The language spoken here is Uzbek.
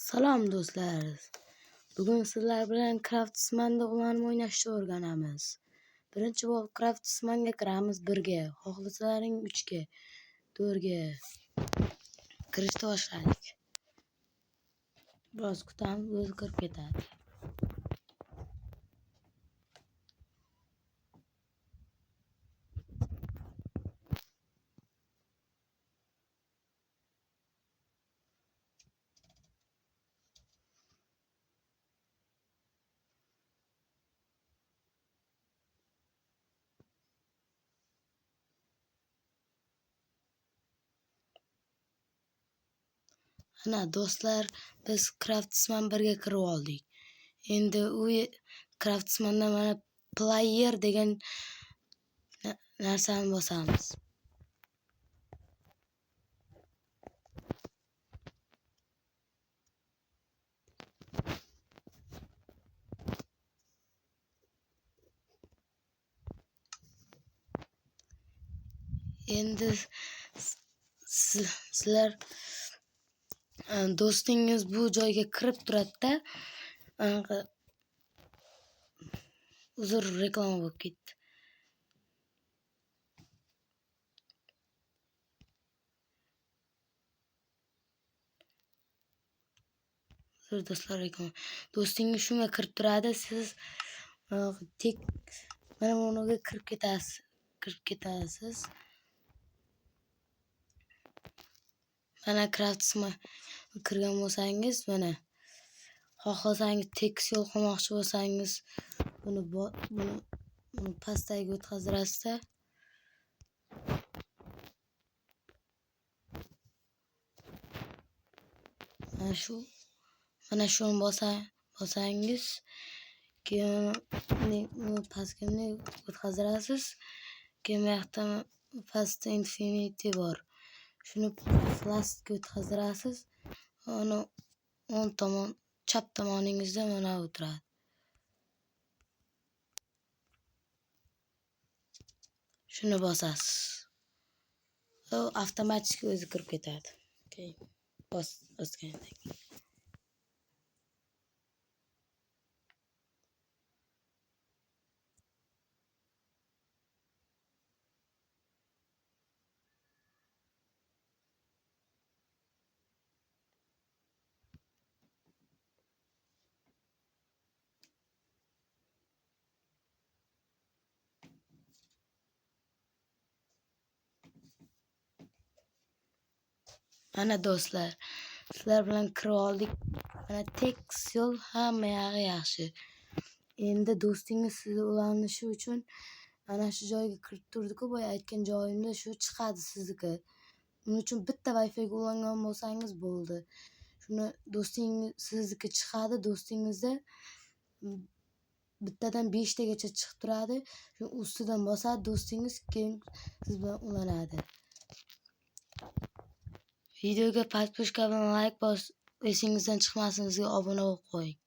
Salom do'stlar. Bugun sizlar bilan Craftsman'da ulanma o'ynashni o'rganamiz. Birinchi bo'lib Craftsman'ga kiramiz 1 ga, xohlasalaring 3 ga, 4 ga kirishni boshlaylik. Biroz kutamiz, o'zi kirib ketadi. Ana do'stlar, biz Craftsman 1 ga kirib oldik. Endi u Craftsman'da mana player degan narsani bosamiz. Endi sizlar do'stingiz bu joyga kirib turadi-da, uzr, reklama bo'lib ketdi. Do'stlar, reklama. Do'stingiz shunga kirib turadi, siz tek mana bunaga kirib ketasiz. Mana Craftsman kirgan bo'lsangiz, mana xohlasangiz tekis yo'l qilmoqchi bo'lsangiz, buni pastdagi o'tkazdirasiz-da. Mana shuni bosangiz, keyin pastga o'tkazdirasiz. Keyin bu yoqda pastda infinity bor. Shuni plastikka o'tkazdirasiz. Uni o'ng tomon, chap tomoningizda mana o'tiradi. Shuni bosasiz. U avtomatik o'zi kirib ketadi. Keyin bosgandan keyin mana do'stlar, sizlar bilan kirib oldik. Mana tekis yo'l hamma yog'i yaxshi. Endi do'stingiz sizni ulanishi uchun ana shu joyga kirib turdi-ku, boya aytgan joyimda shu chiqadi sizniki. Uning uchun bitta Wi-Fi ga ulangan bo'lsangiz bo'ldi. Shuni do'stingiz sizniki chiqadi, do'stingizda bittadan 5 tagacha chiqib turadi. Shu ustidan bosadi do'stingiz, keyin siz bilan ulanadi. Videoga podpishka bilan like bosib, esingizdan chiqmasin, bizga obuna bo'lib qo'ying.